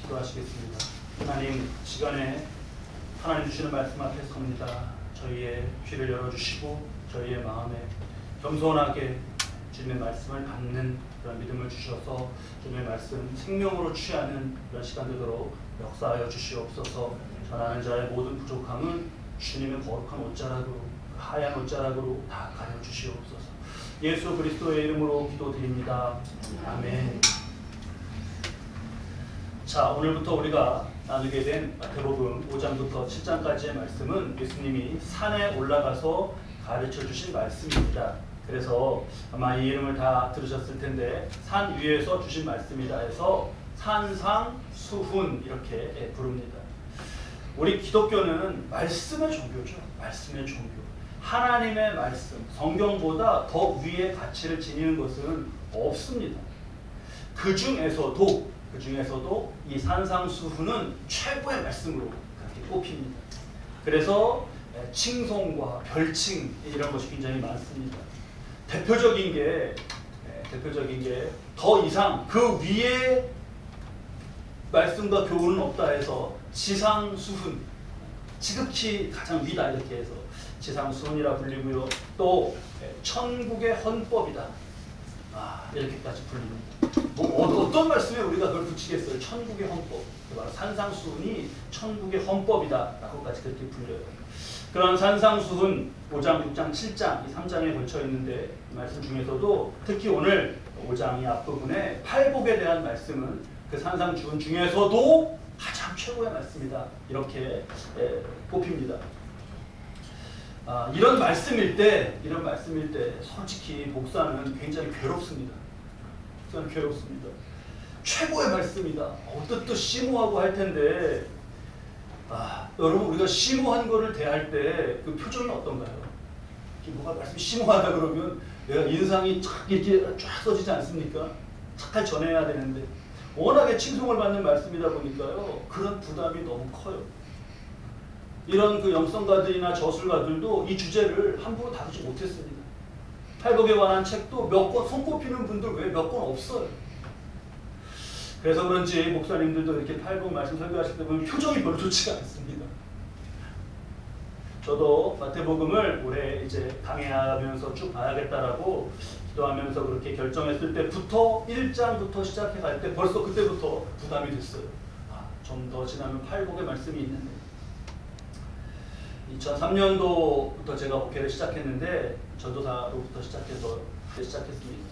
기도하시겠습니다. 하나님, 시간에 하나님 주시는 말씀 앞에 섭니다. 저희의 귀를 열어주시고 저희의 마음에 겸손하게 주님의 말씀을 받는 그런 믿음을 주셔서 주님의 말씀 생명으로 취하는 그런 시간 되도록 역사하여 주시옵소서. 전하는 자의 모든 부족함은 주님의 거룩한 옷자락으로, 하얀 옷자락으로 다 가려 주시옵소서. 예수 그리스도의 이름으로 기도드립니다. 아멘. 자, 오늘부터 우리가 나누게 된 마태복음 5장부터 7장까지의 말씀은 예수님이 산에 올라가서 가르쳐 주신 말씀입니다. 그래서 아마 이 이름을 다 들으셨을 텐데, 산 위에서 주신 말씀이라 해서 산상수훈 이렇게 부릅니다. 우리 기독교는 말씀의 종교죠. 말씀의 종교. 하나님의 말씀, 성경보다 더 위의 가치를 지니는 것은 없습니다. 그 중에서도 이 산상수훈은 최고의 말씀으로 그렇게 꼽힙니다. 그래서 칭송과 별칭 이런 것이 굉장히 많습니다. 대표적인 게 더 이상 그 위에 말씀과 교훈은 없다 해서 지상수훈, 지극히 가장 위다 이렇게 해서 지상수훈이라 불리고요. 또 천국의 헌법이다, 이렇게까지 불립니다. 뭐 어떤 말씀에 우리가 그걸 붙이겠어요? 천국의 헌법, 바로 산상수훈이 천국의 헌법이다 라고까지 그렇게 불려요. 그런 산상수훈 5장, 6장, 7장 이 3장에 걸쳐 있는데, 이 말씀 중에서도 특히 오늘 5장 이 앞부분에 팔복에 대한 말씀은 그 산상수훈 중에서도 가장 최고의 말씀이다 이렇게 꼽힙니다. 이런 말씀일 때 솔직히 목사는 굉장히 괴롭습니다. 최고의 말씀이다. 어떻게 심오하고 할 텐데, 여러분, 우리가 심오한 거를 대할 때 그 표정이 어떤가요? 뭐가 말씀이 심오하다 그러면 내가 인상이 이렇게 쫙 써지지 않습니까? 착할 전해야 되는데, 워낙에 칭송을 받는 말씀이다 보니까요, 그런 부담이 너무 커요. 이런 그 영성가들이나 저술가들도 이 주제를 함부로 다루지 못했습니다. 팔복에 관한 책도 몇 권 손꼽히는 분들 외에 몇 권 없어요. 그래서 그런지 목사님들도 이렇게 팔복 말씀 설교하실 때 보면 표정이 별로 좋지가 않습니다. 저도 마태복음을 올해 이제 강해하면서 쭉 봐야겠다라고 기도하면서 그렇게 결정했을 때부터 1장부터 시작해 갈 때 벌써 그때부터 부담이 됐어요. 좀 더 지나면 팔복의 말씀이 있는데. 2003년도부터 제가 목회를 시작했는데, 전도사로부터 시작했습니다.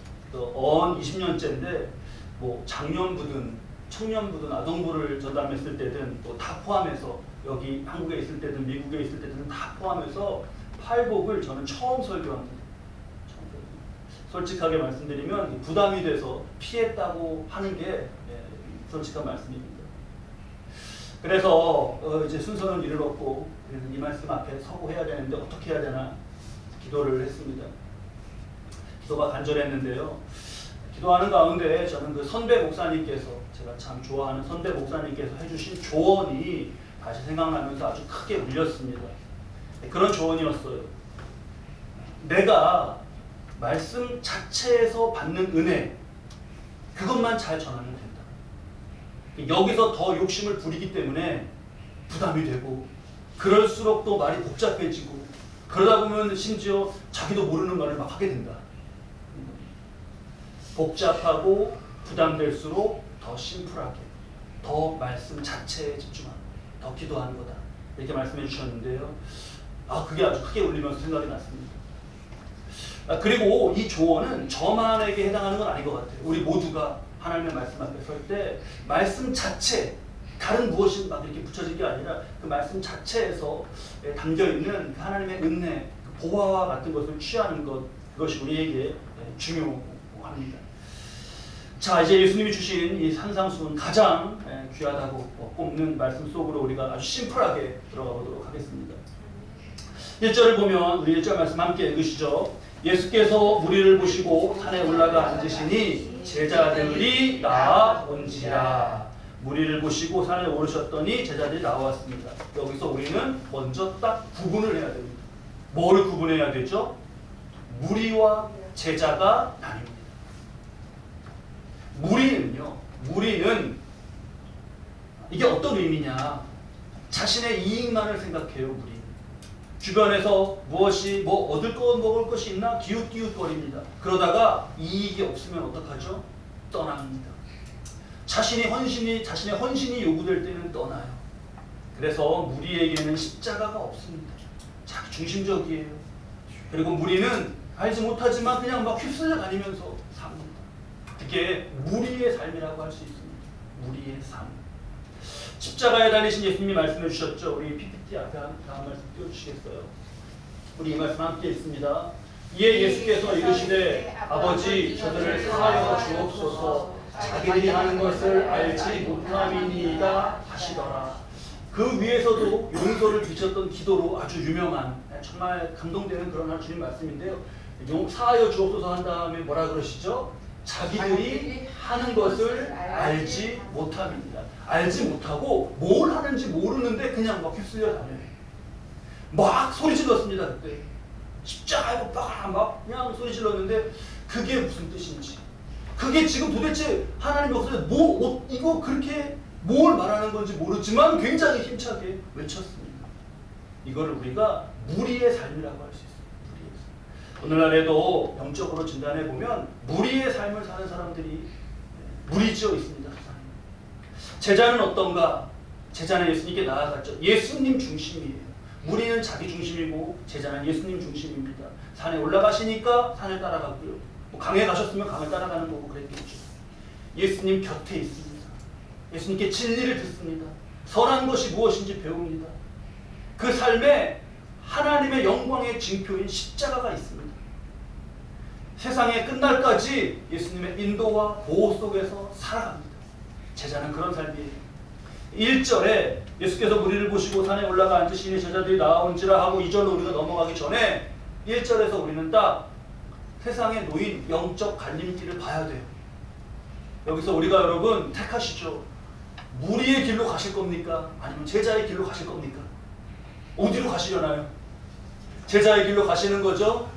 언 20년째인데 뭐 장년부든 청년부든 아동부를 전담했을 때든 뭐 다 포함해서, 여기 한국에 있을 때든 미국에 있을 때든 다 포함해서 팔복을 저는 처음 설교합니다. 솔직하게 말씀드리면 부담이 돼서 피했다고 하는 게 솔직한 말씀입니다. 그래서 이제 순서는 이르렀고, 그래서 이 말씀 앞에 서고 해야 되는데 어떻게 해야 되나 기도를 했습니다. 기도가 간절했는데요. 기도하는 가운데 저는 그 선배 목사님께서, 제가 참 좋아하는 선배 목사님께서 해주신 조언이 다시 생각나면서 아주 크게 울렸습니다. 그런 조언이었어요. 내가 말씀 자체에서 받는 은혜, 그것만 잘 전하면 된다. 여기서 더 욕심을 부리기 때문에 부담이 되고, 그럴수록 또 말이 복잡해지고, 그러다 보면 심지어 자기도 모르는 말을 막 하게 된다. 복잡하고 부담될수록 더 심플하게, 더 말씀 자체에 집중하는, 더 기도하는 거다, 이렇게 말씀해 주셨는데요. 그게 아주 크게 울리면서 생각이 났습니다. 그리고 이 조언은 저만에게 해당하는 건 아닌 것 같아요. 우리 모두가 하나님의 말씀 앞에 설 때 말씀 자체, 다른 무엇이 막 이렇게 붙여진 게 아니라 그 말씀 자체에서 담겨있는 그 하나님의 은혜, 그 보화와 같은 것을 취하는 것, 그것이 우리에게 중요합니다. 자, 이제 예수님이 주신 이 산상수훈 가장 귀하다고 꼽는 말씀 속으로 우리가 아주 심플하게 들어가 보도록 하겠습니다. 1절을 보면, 우리 1절 말씀 함께 읽으시죠. 예수께서 무리를 보시고 산에 올라가 앉으시니 제자들이 나온지라. 무리를 보시고 산에 오르셨더니 제자들이 나왔습니다. 여기서 우리는 먼저 딱 구분을 해야 됩니다. 뭘 구분해야 되죠? 무리와 제자가 나뉩니다. 무리는 이게 어떤 의미냐? 자신의 이익만을 생각해요, 무리. 주변에서 무엇이 뭐 얻을 것 먹을 것이 있나 기웃기웃거립니다. 그러다가 이익이 없으면 어떡하죠? 떠납니다. 자신의 헌신이 요구될 때는 떠나요. 그래서 무리에게는 십자가가 없습니다. 자기 중심적이에요. 그리고 무리는 알지 못하지만 그냥 막 휩쓸려 다니면서 삽니다. 그게 무리의 삶이라고 할 수 있습니다. 무리의 삶. 십자가에 달리신 예수님이 말씀해 주셨죠. 우리 PPT 앞에 다음 말씀 띄워주시겠어요? 우리 이 말씀 함께 읽습니다. 이에 예수께서 이르시되 아버지 저들을 사하여 주옵소서 자기들이 하는 것을 알지 못함이니이다 하시더라. 그 위에서도 용서를 비쳤던 기도로 아주 유명한 정말 감동되는 그런 주님 말씀인데요. 사하여 주옵소서 한 다음에 뭐라 그러시죠? 자기들이 하는 것을 알지 못함입니다. 알지 못하고 뭘 하는지 모르는데 그냥 막 휩쓸려 다녀요. 막 소리 질렀습니다. 그때 십자가에 막 그냥 소리 질렀는데 그게 무슨 뜻인지, 그게 지금 도대체 하나님 역사에 이거 그렇게 뭘 말하는 건지 모르지만 굉장히 힘차게 외쳤습니다. 이거를 우리가 무리의 삶이라고 할 수 있어요. 무리의 삶. 오늘날에도 영적으로 진단해 보면 무리의 삶을 사는 사람들이 무리지어 있습니다. 제자는 어떤가? 제자는 예수님께 나아갔죠. 예수님 중심이에요. 무리는 자기 중심이고 제자는 예수님 중심입니다. 산에 올라가시니까 산을 따라갔고요. 뭐 강에 가셨으면 강을 따라가는 거고 그랬겠죠. 예수님 곁에 있습니다. 예수님께 진리를 듣습니다. 선한 것이 무엇인지 배웁니다. 그 삶에 하나님의 영광의 징표인 십자가가 있습니다. 세상의 끝날까지 예수님의 인도와 보호 속에서 살아갑니다. 제자는 그런 삶이에요. 1절에 예수께서 무리를 보시고 산에 올라가 앉으시니 제자들이 나아온지라 하고 2절로 우리가 넘어가기 전에 1절에서 우리는 딱 세상에 놓인 영적 갈림길을 봐야 돼요. 여기서 우리가 여러분 택하시죠. 무리의 길로 가실 겁니까? 아니면 제자의 길로 가실 겁니까? 어디로 가시려나요? 제자의 길로 가시는 거죠?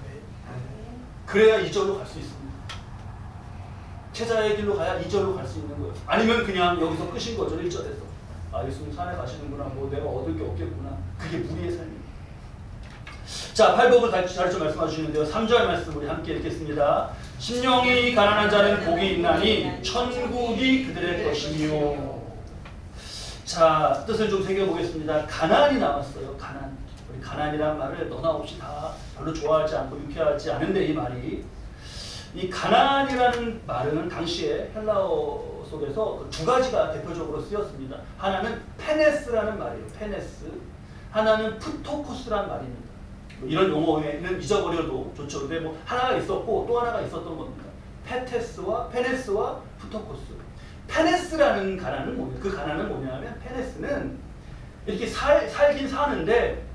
그래야 2절로 갈 수 있습니다. 제자의 길로 가야 2절로 갈 수 있는 거예요. 아니면 그냥 여기서 끝인 거죠. 1절에서. 아, 예수님 산에 가시는구나. 뭐 내가 얻을 게 없겠구나. 그게 무리의 삶입니다. 자, 팔복을 다시 좀 말씀해 주시는데요. 3절 말씀 우리 함께 읽겠습니다. 심령이 가난한 자는 복이 있나니 천국이 그들의 것이며. 자, 뜻을 좀 새겨보겠습니다. 가난이 나왔어요. 가난. 우리 가난이란 말을 너나 없이 다 별로 좋아하지 않고 유쾌하지 않은데 이 말이, 이 가난이라는 말은 당시에 헬라어 속에서 두 가지가 대표적으로 쓰였습니다. 하나는 페네스라는 말이에요. 페네스. 하나는 프토코스라는 말입니다. 뭐 이런 용어에는 잊어버려도 좋죠. 근데 뭐 하나가 있었고 또 하나가 있었던 겁니다. 페네스와 프토코스. 페네스라는 가난은 뭐냐? 그 가난은 뭐냐면 페네스는 이렇게 살긴 사는데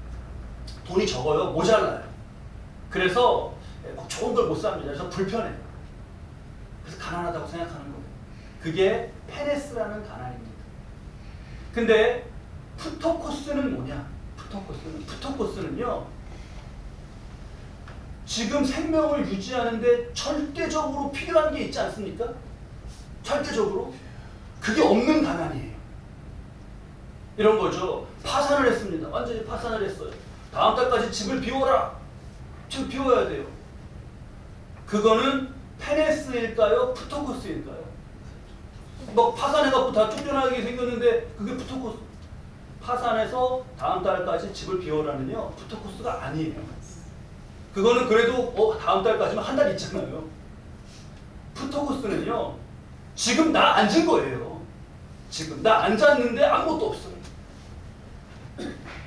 돈이 적어요. 모자라요. 그래서 좋은 걸 못 삽니다. 그래서 불편해요. 그래서 가난하다고 생각하는 거예요. 그게 페네스라는 가난입니다. 근데 프토코스는 뭐냐? 프토코스는요, 지금 생명을 유지하는데 절대적으로 필요한 게 있지 않습니까? 절대적으로. 그게 없는 가난이에요. 이런 거죠. 파산을 했습니다. 완전히 파산을 했어요. 다음 달까지 집을 비워라. 지금 비워야 돼요. 그거는 페네스일까요? 프토코스일까요? 뭐 파산해갖고 다 쫓겨나게 생겼는데 그게 프토코스. 파산해서 다음 달까지 집을 비워라는요, 프토코스가 아니에요. 그거는 그래도 다음 달까지만 한 달 있잖아요. 프토코스는요, 지금 나 앉은 거예요. 지금 나 앉았는데 아무것도 없어요.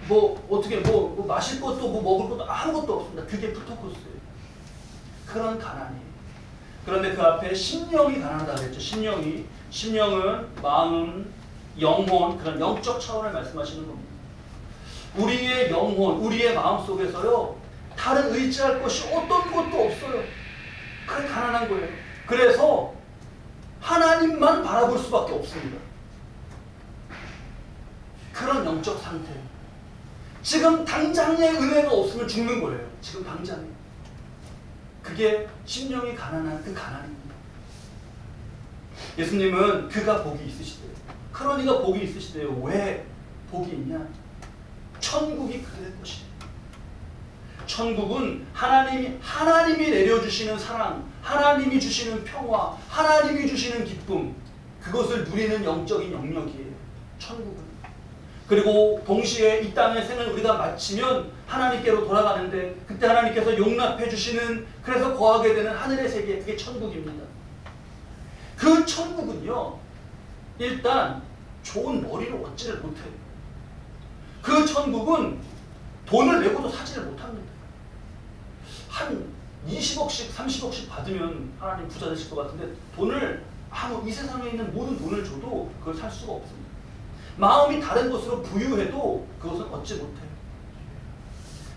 뭐 어떻게 뭐 마실 것도 뭐 먹을 것도 아무것도 없습니다. 그게 프토코스예요. 그런 가난이에요. 그런데 그 앞에 심령이 가난하다 그랬죠. 심령은 마음, 영혼, 그런 영적 차원을 말씀하시는 겁니다. 우리의 영혼, 우리의 마음 속에서요, 다른 의지할 것이 어떤 것도 없어요. 그게 가난한 거예요. 그래서 하나님만 바라볼 수밖에 없습니다. 그런 영적 상태. 지금 당장의 은혜가 없으면 죽는 거예요. 지금 당장에. 그게 심령이 가난한 그 가난입니다. 예수님은 그가 복이 있으시대요. 그러니까 복이 있으시대요. 왜 복이 있냐? 천국이 그렇게 될 것이에요. 천국은 하나님이 내려주시는 사랑, 하나님이 주시는 평화, 하나님이 주시는 기쁨, 그것을 누리는 영적인 영역이에요. 천국은. 그리고 동시에 이 땅의 생을 우리가 마치면 하나님께로 돌아가는데 그때 하나님께서 용납해 주시는, 그래서 거하게 되는 하늘의 세계, 그게 천국입니다. 그 천국은요, 일단 좋은 머리를 얻지를 못해요. 그 천국은 돈을 내고도 사지를 못합니다. 한 20억씩 30억씩 받으면 하나님 부자 되실 것 같은데 돈을 이 세상에 있는 모든 돈을 줘도 그걸 살 수가 없습니다. 마음이 다른 것으로 부유해도 그것은 얻지 못해요.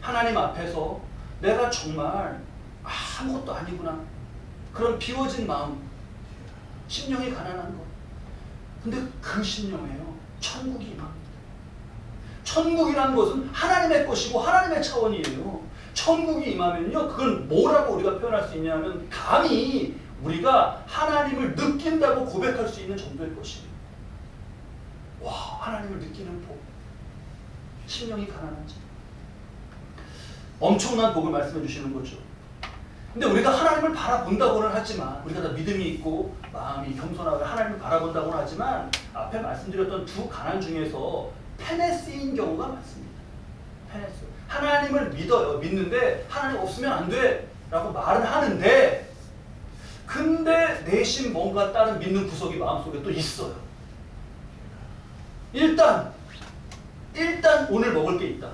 하나님 앞에서 내가 정말 아무것도 아니구나, 그런 비워진 마음, 심령이 가난한 것, 근데 그 심령에요 천국이 임합니다. 천국이라는 것은 하나님의 것이고 하나님의 차원이에요. 천국이 임하면요, 그건 뭐라고 우리가 표현할 수 있냐면 감히 우리가 하나님을 느낀다고 고백할 수 있는 정도의 것이에요. 와, 하나님을 느끼는 복, 심령이 가난한지 엄청난 복을 말씀해 주시는 거죠. 근데 우리가 하나님을 바라본다고는 하지만, 우리가 다 믿음이 있고 마음이 겸손하고 하나님을 바라본다고는 하지만, 앞에 말씀드렸던 두 가난 중에서 페네스인 경우가 많습니다. 페네스. 하나님을 믿어요. 믿는데 하나님 없으면 안 돼 라고 말은 하는데, 근데 내심 뭔가 다른 믿는 구석이 마음속에 또 있어요. 일단 오늘 먹을 게 있다.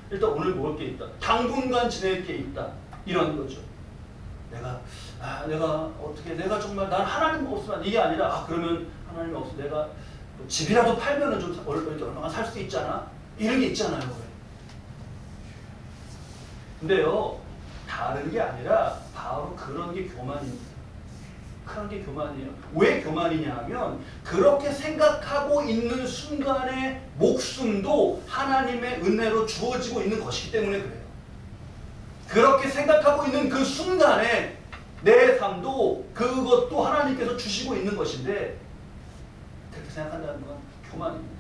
일단 오늘 먹을 게 있다. 당분간 지낼 게 있다. 이런 거죠. 내가 어떻게, 내가 정말 난 하나님 없으면, 이게 아니라 그러면 하나님 없으면 내가 뭐 집이라도 팔면은 좀 얼마나 살 수 있잖아. 이런 게 있잖아요. 근데요, 다른 게 아니라 바로 그런 게 교만입니다. 그런 게 교만이에요. 왜 교만이냐 하면, 그렇게 생각하고 있는 순간에 목숨도 하나님의 은혜로 주어지고 있는 것이기 때문에 그래요. 그렇게 생각하고 있는 그 순간에 내 삶도 그것도 하나님께서 주시고 있는 것인데, 그렇게 생각한다는 건 교만입니다.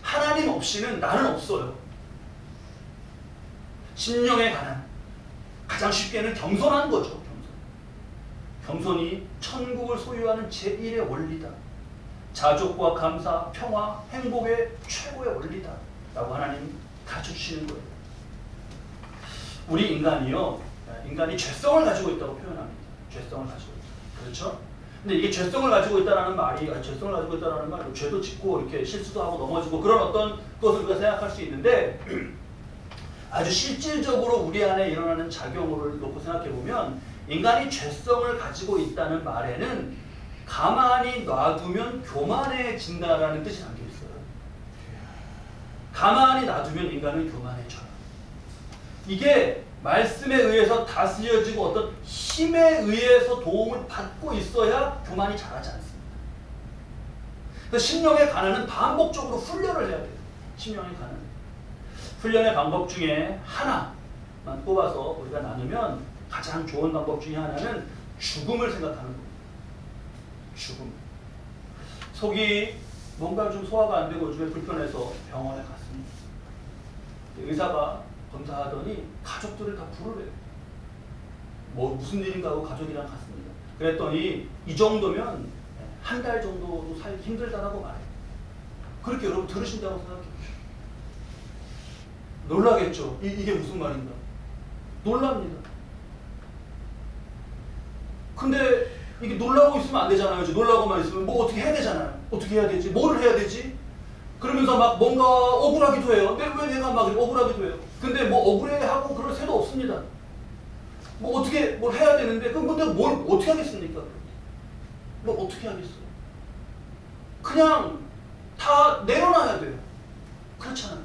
하나님 없이는 나는 없어요. 심령의 가난, 가장 쉽게는 겸손한 거죠. 겸손이 천국을 소유하는 제1의 원리다. 자족과 감사, 평화, 행복의 최고의 원리다 라고 하나님 가르쳐주시는 거예요. 우리 인간이 죄성을 가지고 있다고 표현합니다. 죄성을 가지고 있다. 그렇죠? 근데 이게 죄성을 가지고 있다라는 말이, 죄성을 가지고 있다라는 말이 죄도 짓고 이렇게 실수도 하고 넘어지고 그런 어떤 것을 우리가 생각할 수 있는데, 아주 실질적으로 우리 안에 일어나는 작용을 놓고 생각해 보면, 인간이 죄성을 가지고 있다는 말에는 가만히 놔두면 교만해진다라는 뜻이 담겨 있어요. 가만히 놔두면 인간은 교만해져요. 이게 말씀에 의해서 다스려지고 어떤 힘에 의해서 도움을 받고 있어야 교만이 자라지 않습니다. 그래서 심령의 가난은 반복적으로 훈련을 해야 돼요. 심령의 가난. 훈련의 방법 중에 하나만 뽑아서 우리가 나누면, 가장 좋은 방법 중에 하나는 죽음을 생각하는 겁니다. 죽음. 속이 뭔가 좀 소화가 안 되고 요즘에 불편해서 병원에 갔습니다. 의사가 검사하더니 가족들을 다 부르래요. 무슨 일인가 하고 가족이랑 갔습니다. 그랬더니 이 정도면 한 달 정도도 살기 힘들다라고 말해요. 그렇게 여러분 들으신다고 생각해 보세요. 놀라겠죠? 이게 무슨 말인가? 놀랍니다. 근데 이게 놀라고 있으면 안 되잖아요. 놀라고만 있으면 뭐 어떻게 해야 되잖아요. 어떻게 해야 되지? 뭐를 해야 되지? 그러면서 막 뭔가 억울하기도 해요. 왜 내가 막 억울하기도 해요. 근데 뭐 억울해하고 그럴 새도 없습니다. 뭐 어떻게 뭘 해야 되는데, 근데 뭘 어떻게 하겠습니까? 뭘 어떻게 하겠어요? 그냥 다 내려놔야 돼요. 그렇잖아요.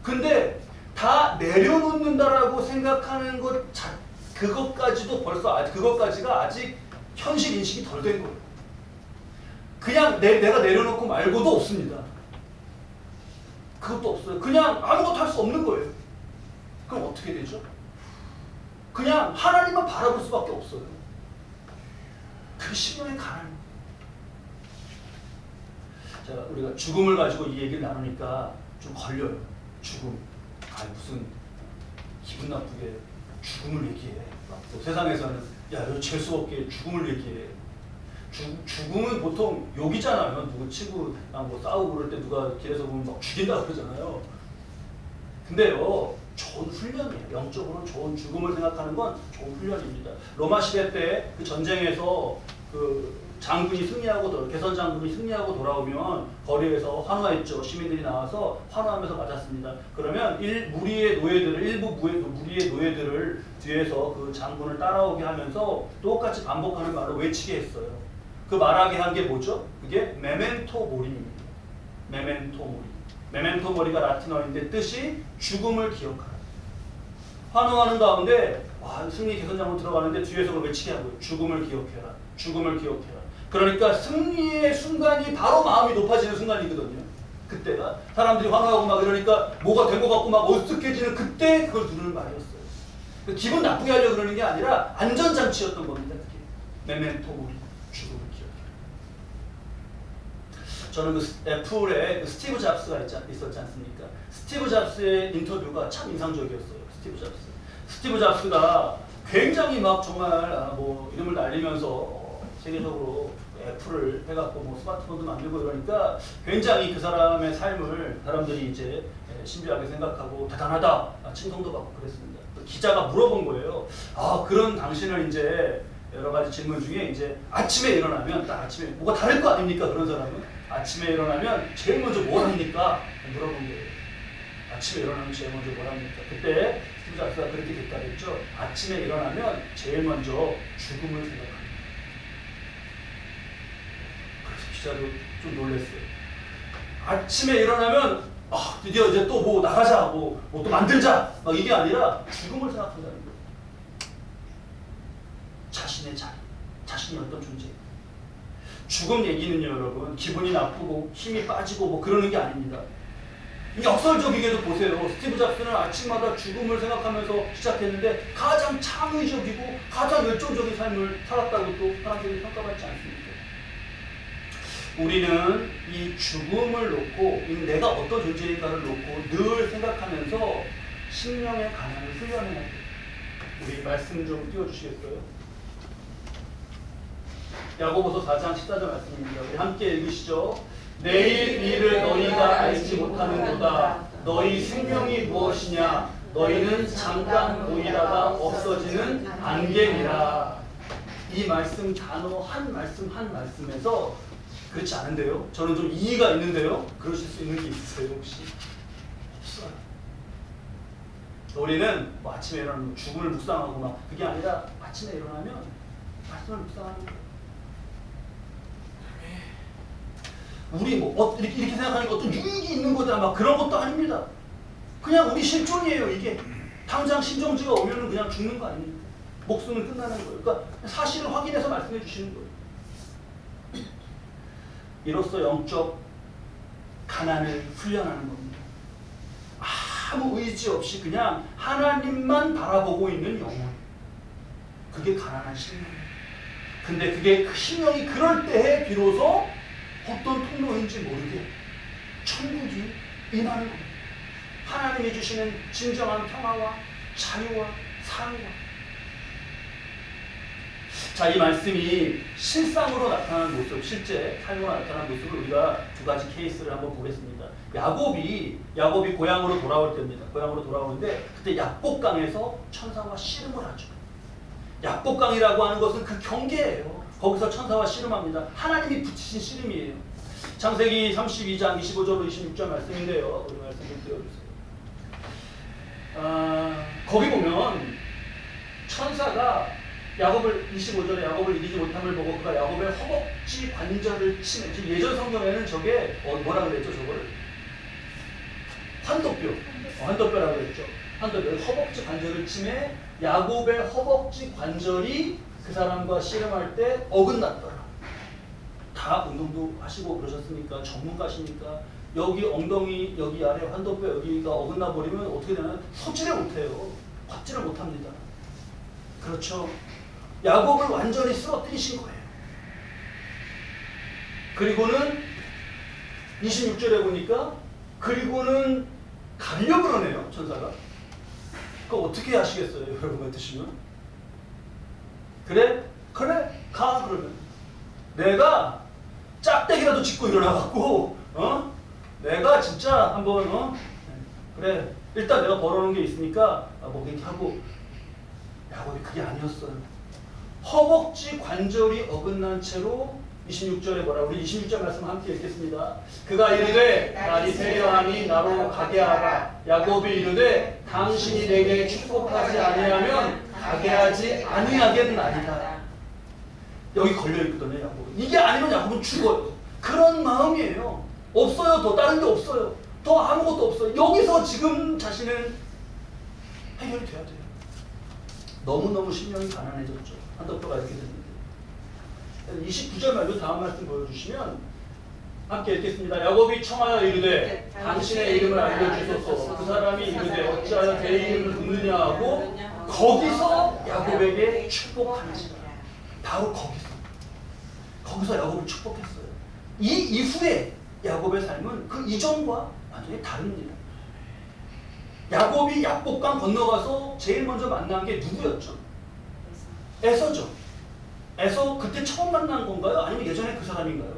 근데 다 내려놓는다라고 생각하는 그것까지도 그것까지가 아직 현실 인식이 덜 된 거예요. 그냥 내가 내려놓고 말고도 없습니다. 그것도 없어요. 그냥 아무것도 할 수 없는 거예요. 그럼 어떻게 되죠? 그냥 하나님만 바라볼 수밖에 없어요. 그게 심령의 가난입니다. 제가 우리가 죽음을 가지고 이 얘기를 나누니까 좀 걸려요. 죽음. 무슨 기분 나쁘게 죽음을 얘기해. 또 세상에서는 야, 너 재수 없게 죽음을 얘기해. 죽음은 보통 욕이잖아요. 누구 친구랑 뭐 싸우고 그럴 때 누가 길에서 보면 막 죽인다 그러잖아요. 근데요, 좋은 훈련이에요. 영적으로 좋은 죽음을 생각하는 건 좋은 훈련입니다. 로마 시대 때 그 전쟁에서 그 장군이 승리하고 개선 장군이 승리하고 돌아오면 거리에서 환호했죠. 시민들이 나와서 환호하면서 맞았습니다. 그러면 무리의 노예들을 뒤에서 그 장군을 따라오게 하면서 똑같이 반복하는 말을 외치게 했어요. 그 말하게 한 게 뭐죠? 그게 메멘토 모리입니다. 메멘토 모리. 메멘토 모리가 라틴어인데 뜻이 죽음을 기억하라. 환호하는 가운데 승리 개선 장군 들어가는데 뒤에서 그걸 외치게 하고요. 죽음을 기억해라. 죽음을 기억해라. 그러니까 승리의 순간이 바로 마음이 높아지는 순간이거든요. 그때가 사람들이 환호하고 막 이러니까 뭐가 된 것 같고 막 어색해지는 그때 그걸 누르는 말이었어요. 기분 나쁘게 하려고 그러는 게 아니라 안전장치였던 겁니다. 그게 메멘토 모리, 죽음을 기억해라. 저는 그 애플에 그 스티브 잡스가 있었지 않습니까? 스티브 잡스의 인터뷰가 참 인상적이었어요. 스티브 잡스가 굉장히 막 정말 뭐 이름을 날리면서 세계적으로 애플을 해갖고 뭐 스마트폰도 만들고 이러니까 굉장히 그 사람의 삶을 사람들이 이제 신비하게 생각하고 대단하다 칭송도 받고 그랬습니다. 기자가 물어본 거예요. 그런 당신은 이제 여러 가지 질문 중에 이제 아침에 일어나면 딱 아침에 뭐가 다를 거 아닙니까? 그런 사람은 아침에 일어나면 제일 먼저 뭘 합니까? 물어본 거예요. 아침에 일어나면 제일 먼저 뭘 합니까? 그때 스티브 잡스가 그렇게 대답했죠. 아침에 일어나면 제일 먼저 죽음을 생각합니다. 기자도 좀 놀랐어요. 아침에 일어나면 드디어 이제 또 뭐 나가자, 뭐 또 만들자 막 이게 아니라 죽음을 생각한다는 거예요. 자신의 자리, 자신이 어떤 존재. 죽음 얘기는요, 여러분 기분이 나쁘고 힘이 빠지고 뭐 그러는 게 아닙니다. 역설적이게도 보세요. 스티브 잡스는 아침마다 죽음을 생각하면서 시작했는데 가장 창의적이고 가장 열정적인 삶을 살았다고 또 사람들이 평가받지 않습니까? 우리는 이 죽음을 놓고 내가 어떤 존재인가를 놓고 늘 생각하면서 심령의 가난을 훈련해야 돼요. 우리 말씀 좀 띄워주시겠어요? 야고보서 4장 14절 말씀입니다. 우리 함께 읽으시죠. 내일 일을 너희가 알지 못하는도다. 너희 생명이 무엇이냐? 너희는 잠깐 보이다가 없어지는 안개니라. 이 말씀 단어 한 말씀에서 그렇지 않은데요? 저는 좀 이의가 있는데요? 그러실 수 있는 게 있으세요 혹시? 없어요. 우리는 뭐 아침에 일어나면 죽음을 묵상하고 막 그게 아니라 아침에 일어나면 말씀을 묵상하는 거예요. 우리 뭐 이렇게 생각하는 게 어떤 유익이 있는 거다 막 그런 것도 아닙니다. 그냥 우리 실존이에요 이게. 당장 심정지가 오면은 그냥 죽는 거 아닙니까? 목숨은 끝나는 거예요. 그러니까 사실을 확인해서 말씀해 주시는 거예요. 이로써 영적 가난을 훈련하는 겁니다. 아무 의지 없이 그냥 하나님만 바라보고 있는 영혼. 그게 가난한 심령이에요. 근데 그게 그 심령이 그럴 때에 비로소 어떤 통로인지 모르게 천국이 임하는 겁니다. 하나님이 주시는 진정한 평화와 자유와 사랑과. 자, 이 말씀이 실상으로 나타나는 모습, 실제 삶으로 나타나는 모습을 우리가 두 가지 케이스를 한번 보겠습니다. 야곱이 고향으로 돌아올 때입니다. 고향으로 돌아오는데 그때 약복강에서 천사와 씨름을 하죠. 약복강이라고 하는 것은 그 경계예요. 거기서 천사와 씨름합니다. 하나님이 붙이신 씨름이에요. 창세기 32장 25절 26절 말씀인데요. 우리 말씀 좀 띄워주세요. 거기 보면 천사가 야곱을 25절에 야곱을 이기지 못함을 보고 그가 야곱의 허벅지 관절을 치매. 지금 예전 성경에는 저게 뭐라 그랬죠? 저거를 환도뼈라고 그랬죠. 환도뼈 허벅지 관절을 치매. 야곱의 허벅지 관절이 그 사람과 씨름할 때 어긋났더라. 다 운동도 하시고 그러셨으니까 전문가시니까 여기 엉덩이 여기 아래 환도뼈 여기가 어긋나 버리면 어떻게 되나요? 섰지를 못해요. 걷지를 못합니다. 그렇죠. 야곱을 완전히 쓰러뜨리신 거예요. 그리고는 26절에 보니까 그리고는 가려고 그러네요. 천사가. 그거 어떻게 하시겠어요? 여러분 같으시면. 그래? 그래? 가 그러면. 내가 짝대기라도 짚고 일어나갖고 내가 진짜 한번 그래 일단 내가 벌어놓은 게 있으니까 뭐 그렇게 하고 야곱이 그게 아니었어요. 허벅지 관절이 어긋난 채로 26절에 뭐라 우리 26절 말씀 함께 읽겠습니다. 그가 이르되 날이 세려하니 나로 가게 하라. 야곱이 이르되 당신이 내게 축복하지 아니하면 가게 하지 아니하겠나이다. 여기 걸려있거든요. 야곱은. 이게 아니면 야곱은 죽어요. 그런 마음이에요. 없어요. 더 다른 게 없어요. 더 아무것도 없어요. 여기서 지금 자신은 해결이 돼야 돼요. 너무너무 심령이 가난해졌죠. 한덕표가 이렇게 됐는데 29절 말고 다음 말씀 보여주시면 함께 읽겠습니다. 야곱이 청하여 이르되 당신의 이름을 알려주소서. 그 사람이 이르되 어찌하여 내 이름을 묻느냐 하고 거기서 야곱에게 축복하니라. 바로 거기서 야곱을 축복했어요. 이 이후에 야곱의 삶은 그 이전과 완전히 다릅니다. 야곱이 약복강 건너가서 제일 먼저 만난 게 누구였죠? 에서죠. 에서 그때 처음 만난 건가요? 아니면 예전에 그 사람인가요?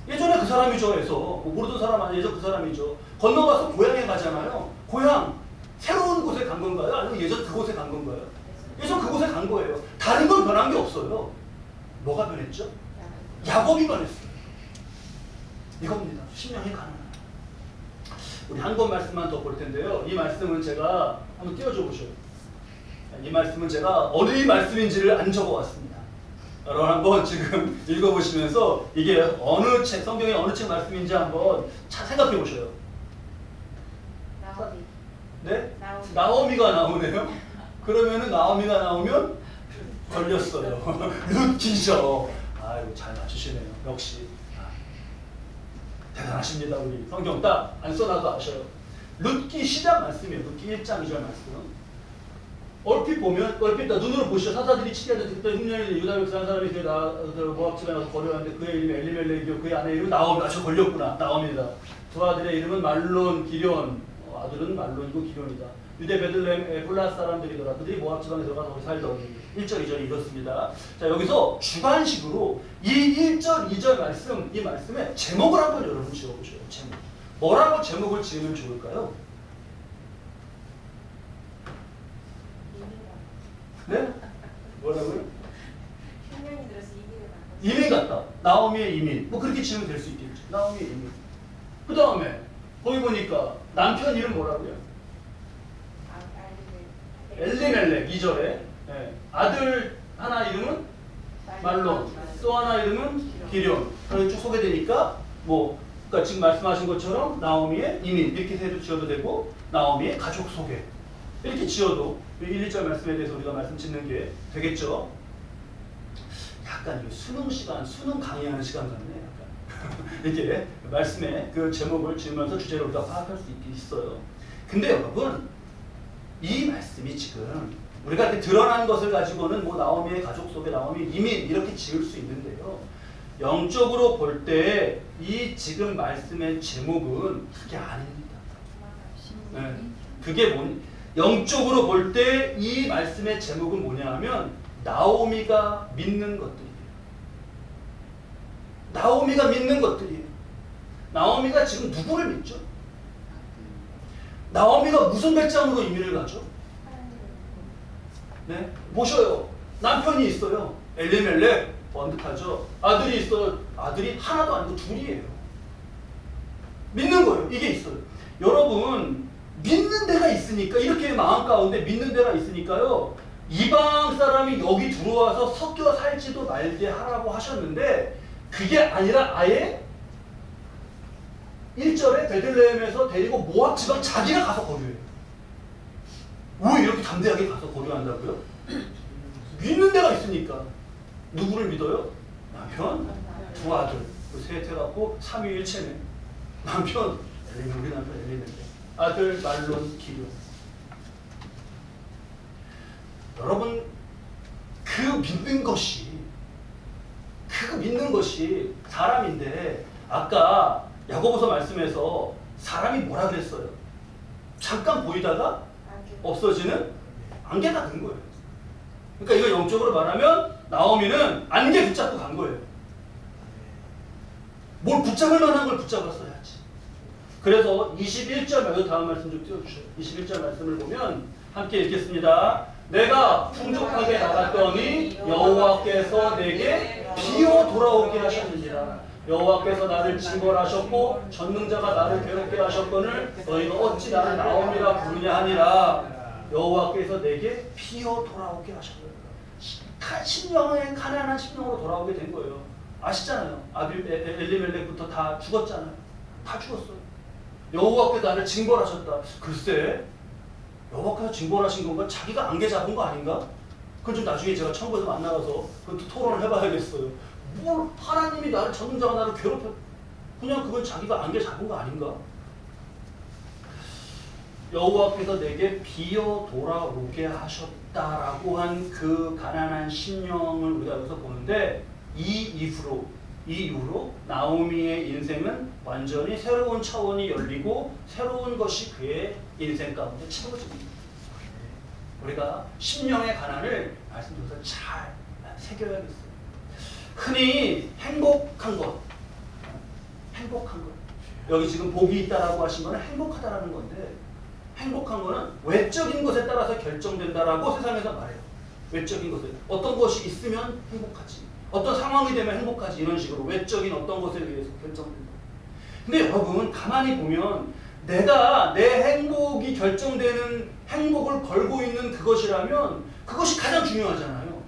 예전에 그 사람이죠. 에서 뭐 모르던 사람 아니죠. 그 사람이죠. 건너가서 고향에 가잖아요. 고향 새로운 곳에 간 건가요? 아니면 예전 그곳에 간 건가요? 예전 그곳에 간 거예요. 다른 건 변한 게 없어요. 뭐가 변했죠? 야곱이 변했어요. 이겁니다. 심령이 가난한. 우리 한 권 말씀만 더 볼 텐데요. 이 말씀은 제가 한번 띄워줘 보셔요. 이 말씀은 제가 어느 말씀인지를 안 적어왔습니다. 여러분 한번 지금 읽어보시면서 이게 어느 책, 성경의 어느 책 말씀인지 한번 생각해 보셔요. 나오미. 네? 나오미가 나오네요. 그러면은 나오미가 나오면 걸렸어요. 룻기죠. 아이고 잘 맞추시네요. 역시 대단하십니다. 우리 성경 딱 안 써놔도 아셔요. 룻기 시작 말씀이에요. 룻기 1장 2절 말씀. 얼핏 보면 얼핏 눈으로 보시죠. 사사들이 치리하던 그때 흉년이 유다 백성 한 사람이 모압 집에 가서 거류하는데 그의 이름이 엘리멜렉이요 그의 아내 이름은 나오미. 저 걸렸구나. 나오미다. 두 아들의 이름은 말론, 기련. 아들은 말론이고 기련이다. 유대 베들레헴 에플라 사람들이더라. 그들이 모압 지방에 들어가서 거기 살더니 1절 2절이 이렇습니다. 자 여기서 주관식으로 이 1절 2절 말씀 이 말씀에 제목을 한번 여러분 지어보셔요. 제목. 뭐라고 제목을 지으면 좋을까요? 네? 뭐라고요? 흉년이 들어서 이민 같다. 나오미의 이민. 뭐 그렇게 지으면 될 수 있겠죠. 나오미의 이민. 그 다음에 거기 보니까 남편 이름 뭐라고요? 엘리멜렉 2절에 네. 아들 하나 이름은 말론, 또 하나 이름은 기련. 그렇게 쭉 소개되니까 뭐 그러니까 지금 말씀하신 것처럼 나오미의 이민 이렇게 지어도 되고 나오미의 가족 소개 이렇게 지어도 1, 2절 말씀에 대해서 우리가 말씀 짓는 게 되겠죠. 약간 수능 시간, 수능 강의하는 시간 같네. 약간 이렇게 말씀에 그 제목을 지으면서 주제를 우리가 파악할 수 있어요. 근데 여러분 이 말씀이 지금 우리가 이렇게 드러난 것을 가지고는 뭐 나오미의 가족 속에 나오미 이민 이렇게 지을 수 있는데요. 영적으로 볼 때 이 지금 말씀의 제목은 그게 아닙니다. 네. 그게 영적으로 볼 때 이 말씀의 제목은 뭐냐 하면 나오미가 믿는 것들이에요. 나오미가 믿는 것들이에요. 나오미가 지금 누구를 믿죠? 나오미가 무슨 배짱으로 이민을 가죠? 네, 보셔요. 남편이 있어요. 엘리멜렉 번듯하죠. 아들이 있어요. 아들이 하나도 아니고 둘이에요. 믿는 거예요. 이게 있어요. 여러분 믿는 데가 있으니까 이렇게 마음 가운데 믿는 데가 있으니까요. 이방 사람이 여기 들어와서 섞여 살지도 말게 하라고 하셨는데 그게 아니라 아예 1절에 베들레헴에서 데리고 모압 지방 자기가 가서 거류해요. 왜 이렇게 담대하게 가서 거류한다고요? 믿는 데가 있으니까. 누구를 믿어요? 남편, 두 아들, 셋 해갖고 삼위일체네. 남편, 우리 남편 엘리멜렉, 아들 말론, 기련. 여러분 그 믿는 것이 그 그 믿는 것이 사람인데 아까 야고보서 말씀에서 사람이 뭐라 그랬어요? 잠깐 보이다가 없어지는 안개가 된 거예요. 그러니까 이거 영적으로 말하면 나오미는 안개 붙잡고 간 거예요. 뭘 붙잡을 만한 걸 붙잡았어야지. 그래서 21절 말고 다음 말씀 좀 띄워주세요. 21절 말씀을 보면 함께 읽겠습니다. 내가 풍족하게 나갔더니 여호와께서 내게 비어 돌아오게 하셨느니라. 여호와께서 나를 징벌하셨고 전능자가 나를 괴롭게 하셨거늘 너희가 어찌 나를 나옴이라 부르냐 하니라. 여호와께서 내게 비어 돌아오게 하셨느니라. 심령의 가난한 심령으로 돌아오게 된 거예요. 아시잖아요. 엘리멜렉부터 다 죽었잖아요. 다 죽었어요. 여호와께서 나를 징벌하셨다. 글쎄, 여호와께서 징벌하신 건가? 자기가 안개 잡은 거 아닌가? 그건 좀 나중에 제가 천국에서 만나가서 그것도 토론을 해봐야겠어요. 뭘 하나님이 나를 전능자가 나를 괴롭혀? 그냥 그건 자기가 안개 잡은 거 아닌가? 여호와께서 내게 비어 돌아오게 하셨다라고 한 그 가난한 심령을 우리가 여기서 보는데 이 이후로 나오미의 인생은 완전히 새로운 차원이 열리고 새로운 것이 그의 인생 가운데 채워집니다. 우리가 심령의 가난을 말씀드려서 잘 새겨야겠어요. 흔히 행복한 것 여기 지금 복이 있다라고 하신 거는 행복하다라는 건데 행복한 거는 외적인 것에 따라서 결정된다라고 세상에서 말해요. 외적인 것에 어떤 것이 있으면 행복하지, 어떤 상황이 되면 행복하지, 이런 식으로 외적인 어떤 것에 의해서 결정된다. 근데 여러분 가만히 보면 내가 내 행복이 결정되는 행복을 걸고 있는 그것이라면 그것이 가장 중요하잖아요.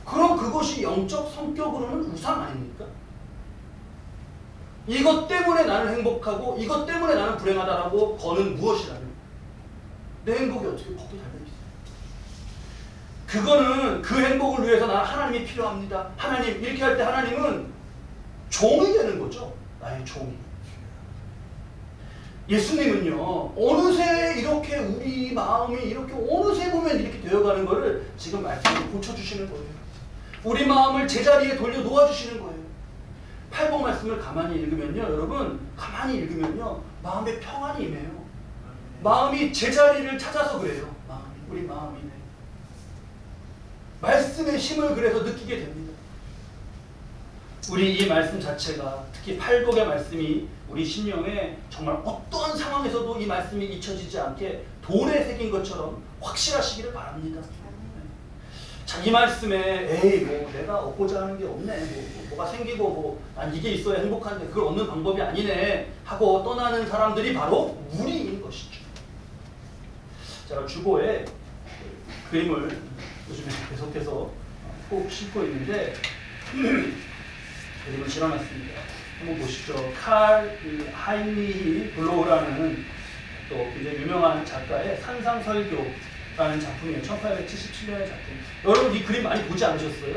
그럼 그것이 영적 성격으로는 우상 아닙니까? 이것 때문에 나는 행복하고 이것 때문에 나는 불행하다라고 거는 무엇이라면 내 행복이 어떻게 거기에 달려있어요? 그거는 그 행복을 위해서 나는 하나님이 필요합니다. 하나님 이렇게 할 때 하나님은 종이 되는 거죠. 나의 종이. 예수님은요 어느새 이렇게 우리 마음이 이렇게 어느새 보면 이렇게 되어가는 거를 지금 말씀으로 고쳐주시는 거예요. 우리 마음을 제자리에 돌려 놓아주시는 거예요. 팔복 말씀을 가만히 읽으면요 여러분 가만히 읽으면요 마음에 평안이 임해요. 마음이 제자리를 찾아서 그래요. 우리 마음이 말씀의 힘을 그래서 느끼게 됩니다. 우리 이 말씀 자체가 특히 팔복의 말씀이 우리 심령에 정말 어떠한 상황에서도 이 말씀이 잊혀지지 않게 돌에 새긴 것처럼 확실하시기를 바랍니다. 자, 이 말씀에 에이 뭐 내가 얻고자 하는 게 없네, 뭐가 생기고 난 이게 있어야 행복한데 그걸 얻는 방법이 아니네 하고 떠나는 사람들이 바로 무리인 것이죠. 제가 주보에 그림을 요즘에 계속해서 꼭 싣고 있는데 그림을 실어놨습니다. 한번 보시죠. 칼 하이니히 블로우라는 또 굉장히 유명한 작가의 산상설교라는 작품이에요. 1877년의 작품. 여러분 이 그림 많이 보지 않으셨어요?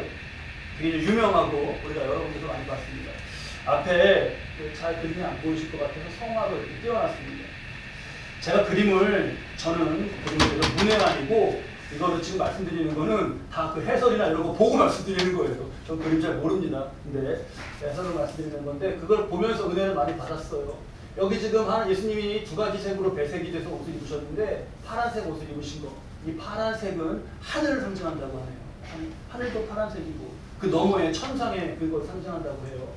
되게 유명하고 우리가 여러분들도 많이 봤습니다. 앞에 잘 그림이 안 보이실 것 같아서 성화로 이렇게 띄워놨습니다. 제가 그림을 저는 그림을 문해관이고 이거를 지금 말씀드리는 거는 다 그 해설이나 이런 거 보고 말씀드리는 거예요. 전 그림 잘 모릅니다. 근데 해설을 말씀드리는 건데 그걸 보면서 은혜를 많이 받았어요. 여기 지금 예수님이 두 가지 색으로 배색이 돼서 옷을 입으셨는데 파란색 옷을 입으신 거. 이 파란색은 하늘을 상징한다고 하네요. 하늘도 파란색이고 그 너머에 천상의 그걸 상징한다고 해요.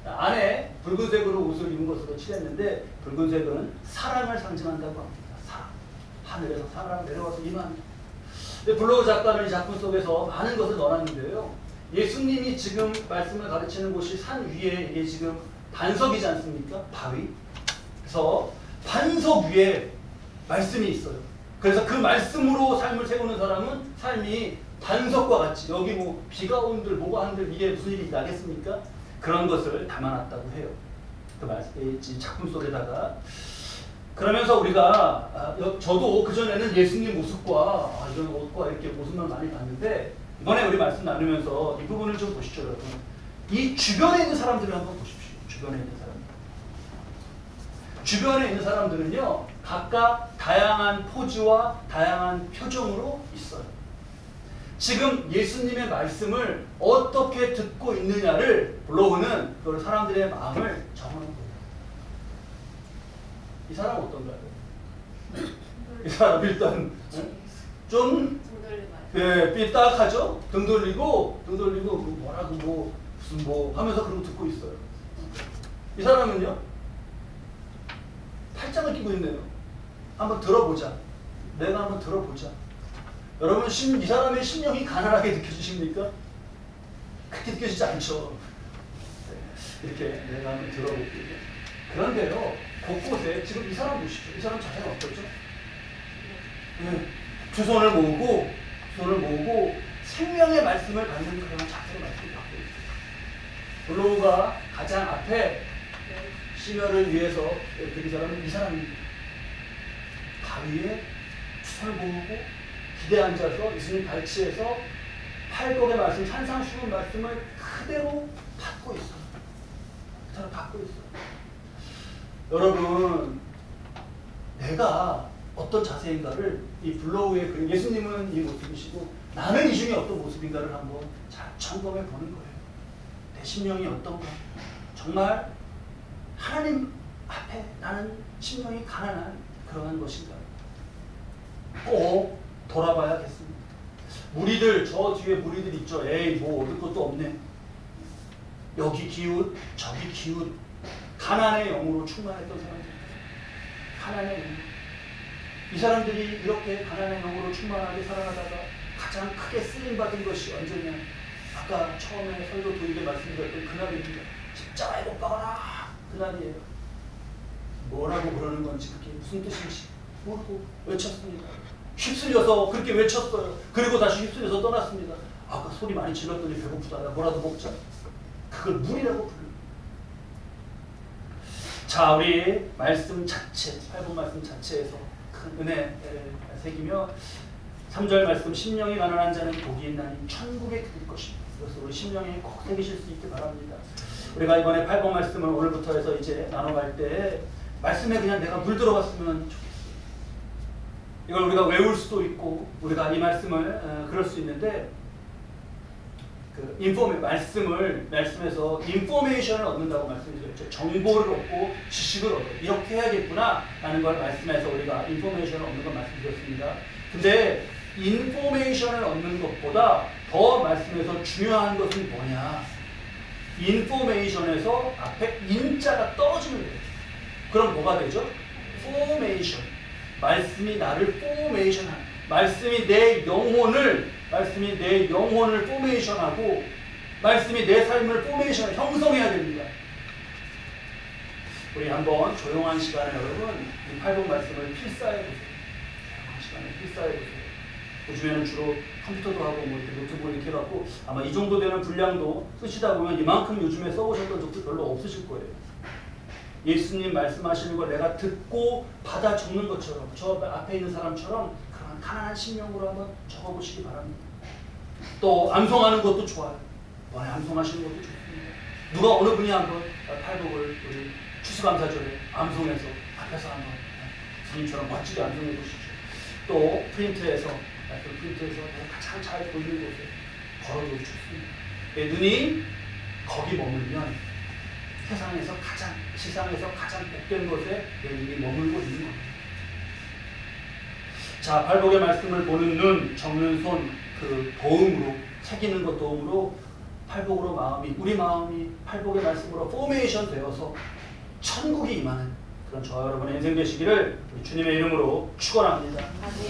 안에 붉은색으로 옷을 입은 것으로 칠했는데 붉은색은 사랑을 상징한다고 합니다. 사랑. 하늘에서 사랑 내려와서 임합니다. 블로우 작가는 이 작품 속에서 많은 것을 넣어놨는데요. 예수님이 지금 말씀을 가르치는 곳이 산 위에 이게 지금 반석이지 않습니까? 바위. 그래서 반석 위에 말씀이 있어요. 그래서 그 말씀으로 삶을 세우는 사람은 삶이 반석과 같이 여기 뭐 비가 온들 뭐가 한들 이게 무슨 일이 나겠습니까? 그런 것을 담아놨다고 해요. 그 작품 속에다가. 그러면서 우리가 저도 그전에는 예수님 모습과 이런 옷과 이렇게 모습만 많이 봤는데 이번에 우리 말씀 나누면서 이 부분을 좀 보시죠. 여러분. 이 주변에 있는 사람들을 한번 보십시오. 주변에 있는 사람들. 주변에 있는 사람들은요 각각 다양한 포즈와 다양한 표정으로 있어요. 지금 예수님의 말씀을 어떻게 듣고 있느냐를 블로그는 그걸 사람들의 마음을 적어놓은 거예요. 이 사람 어떤가요? 이 사람 일단 좀 삐딱하죠? 등 돌리고 뭐라고 무슨 하면서 그러고 듣고 있어요. 이 사람은요? 팔짱을 끼고 있네요. 한번 들어보자. 내가 한번 들어보자. 여러분 이 사람의 심령이 가난하게 느껴지십니까? 그렇게 느껴지지 않죠. 이렇게 내가 한번 들어볼게요. 그런데요, 곳곳에 지금 이 사람 보시죠. 이 사람 자세가 어떻죠? 두 손을 모으고 생명의 말씀을 받는 그런 자세로 말씀을 받고 있어요. 블로우가 가장 앞에 심혈을 위해서 드린 사람은 이 사람입니다. 바위에 손을 모으고 기대 앉아서 예수님 발치에서 팔복의 말씀, 산상수훈 말씀을 그대로 받고 있어요. 그대로 받고 있어요. 여러분, 내가 어떤 자세인가를 이 블로우의 그림, 예수님은 이 모습이시고 나는 이 중에 어떤 모습인가를 한번 잘 점검해 보는 거예요. 내 심령이 어떤가? 정말 하나님 앞에 나는 심령이 가난한 그러한 것인가? 꼭 돌아봐야겠습니다. 무리들, 저 뒤에 무리들 있죠. 에이, 얻을 것도 없네. 여기 기웃, 저기 기웃. 가난의 영으로 충만했던 사람들. 가난의 영. 이 사람들이 이렇게 가난의 영으로 충만하게 살아가다가 가장 크게 쓰임받은 것이 언제냐? 아까 처음에 설교 도입에 말씀드렸던 그날입니다. 십자가에 못 박아라. 그날이에요. 뭐라고 그러는 건지 그게 무슨 뜻인지 모르고 외쳤습니다. 휩쓸려서 그렇게 외쳤어요. 그리고 다시 휩쓸려서 떠났습니다. 아까 소리 많이 질렀더니 배고프다. 뭐라도 먹자. 그걸 물이라고 불러요. 자, 우리 말씀 자체, 8번 말씀 자체에서 큰 은혜를 새기며 3절 말씀, 심령이 가난한 자는 복이 있나니 천국에 그릴 것입니다. 그래서 우리 심령에 꼭 새기실 수 있게 바랍니다. 우리가 이번에 8번 말씀을 오늘부터 해서 이제 나눠갈 때 말씀에 그냥 내가 물들어갔으면 좋겠어요. 이걸 우리가 외울 수도 있고 우리가 이 말씀을 그럴 수 있는데 말씀에서 인포메이션을 얻는다고 말씀드렸죠. 정보를 얻고 지식을 얻고 이렇게 해야겠구나 라는 걸 말씀에서 우리가 인포메이션을 얻는 걸 말씀드렸습니다. 근데 인포메이션을 얻는 것보다 더 말씀에서 중요한 것은 뭐냐? 인포메이션에서 앞에 인자가 떨어지는 거예요. 그럼 뭐가 되죠? 포메이션. 말씀이 나를 포메이션하는, 말씀이 내 영혼을 포메이션하고 말씀이 내 삶을 포메이션, 형성해야 됩니다. 우리 한번 조용한 시간에 여러분 이 8번 말씀을 필사해보세요. 조용한 시간에 필사해보세요. 요즘에는 주로 컴퓨터도 하고 이렇게 노트북을 이렇게 해갖고 아마 이 정도 되는 분량도 쓰시다 보면 이만큼 요즘에 써보셨던 적도 별로 없으실 거예요. 예수님 말씀하시는 걸 내가 듣고 받아 적는 것처럼 저 앞에 있는 사람처럼 그런 가난한 심령으로 한번 적어보시기 바랍니다. 또 암송하는 것도 좋아요. 이번에 암송하시는 것도 좋습니다. 누가 어느 분이 한번 팔복을 우리 추수감사절에 암송해서 앞에서 한번 선생님처럼 멋지게 암송해 보시죠. 또 프린트에서 내가 가장 잘 보이는 곳에 걸어도 좋습니다. 내 눈이 거기 머물면 세상에서 가장 복된 곳에 내 눈이 머물고 있는 겁니다. 자, 팔복의 말씀을 보는 눈, 적는 손, 그 도움으로, 새기는 것 도움으로 팔복으로 우리 마음이 팔복의 말씀으로 포메이션 되어서 천국이 임하는 그런 저와 여러분의 인생 되시기를 주님의 이름으로 축원합니다.